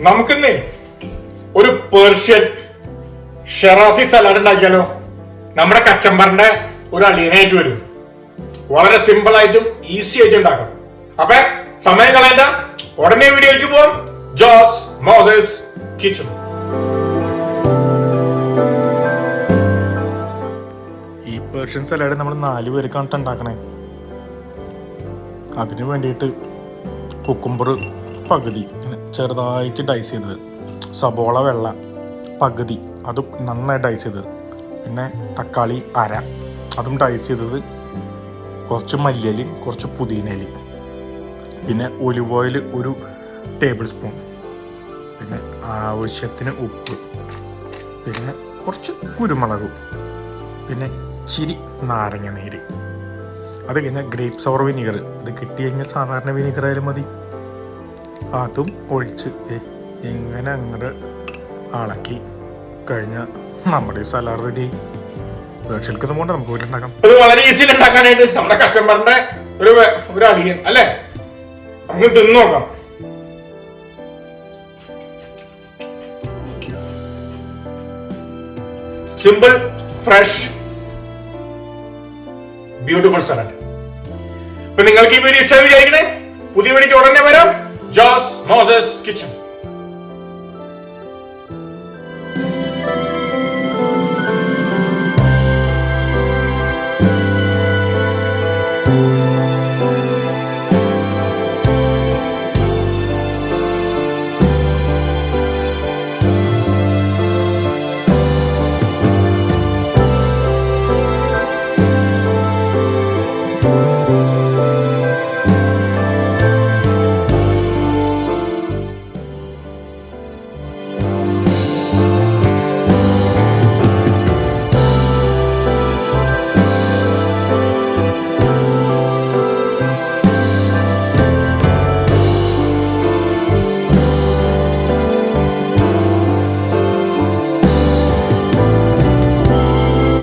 നമുക്കിന്നേ ഒരു Persian ഷെറാസി salad ഉണ്ടാക്കിയാലോ. നമ്മുടെ കച്ചമ്പറിന്റെ ഒരു അളിയനായിട്ട് വരും. വളരെ സിമ്പിൾ ആയിട്ടും ഈസി ആയിട്ടും ഉണ്ടാക്കാം. അപ്പൊ സമയം കളയണ്ട, ഉടനെ വീഡിയോയിലേക്ക് പോവാം. ജോസ് മോസസ് കിച്ചൺ. ഈ പേർഷ്യൻ സലാഡ് നമ്മൾ 4 പേർക്കാണ് ഉണ്ടാക്കണേ. അതിന് വേണ്ടിയിട്ട് കുക്കുംബർ പകുതി ഇങ്ങനെ ചെറുതായിട്ട് ഡൈസ് ചെയ്തത്, സബോള വെള്ള പകുതി അതും നന്നായി ഡൈസ് ചെയ്തത്, പിന്നെ തക്കാളി അര അതും ഡൈസ് ചെയ്തത്, കുറച്ച് മല്ലിയിലയും കുറച്ച് പുതിനയിലയും, പിന്നെ ഒലിവ് ഓയിൽ 1 ടേബിൾ സ്പൂൺ, പിന്നെ ആവശ്യത്തിന് ഉപ്പ്, പിന്നെ കുറച്ച് കുരുമുളകും, പിന്നെ ഇച്ചിരി നാരങ്ങ നീര്. അത് കഴിഞ്ഞാൽ ഗ്രേപ്പ് സവർ വിനീഗർ, ഇത് കിട്ടി കഴിഞ്ഞാൽ സാധാരണ വിനീഗർ ആയാലും മതി. അതും ഒഴിച്ച് ഇങ്ങനെ അങ്ങോട്ട് ഇളക്കി കഴിഞ്ഞാൽ നമ്മുടെ സലാഡ് റെഡി. പേർഷ്യൽക്കൊന്നും കൊണ്ട് നമുക്ക് വീട്ടിലുണ്ടാക്കാം. ഇത് വളരെ ഈസിയിൽ ഉണ്ടാക്കാനായിട്ട് നമ്മുടെ കച്ചമ്പറിന്റെ ഒരു അളിയൻ അല്ലേ, നമുക്ക് തിന്നു നോക്കാം. Simple, fresh, beautiful salad. ഇപ്പൊ നിങ്ങൾക്ക് ഈ വീഡിയോ ഇഷ്ടമായി വിചാരിക്കണേ. പുതിയ വീഡിയോ ഉടനെ വരാം. ജോസ് മോസസ് കിച്ചൺ.